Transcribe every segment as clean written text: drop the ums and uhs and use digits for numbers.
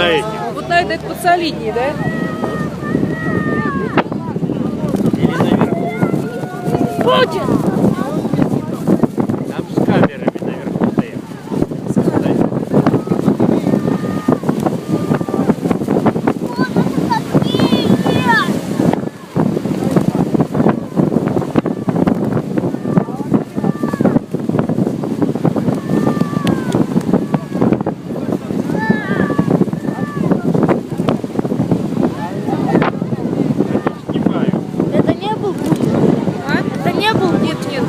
на эти. Вот на это подсолиднее, да? Или наверху. Путин! Там с камерами наверху стоят. Это не был Путин? А? Это не был Нет, нет.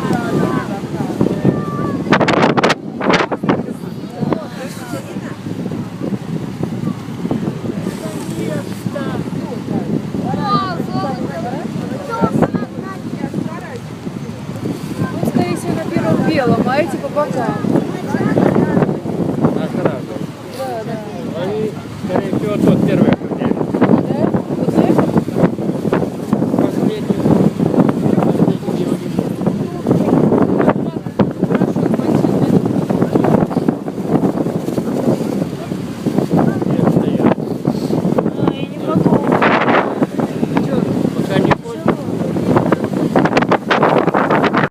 Он, скорее всего, на первом белом, а эти по бокам.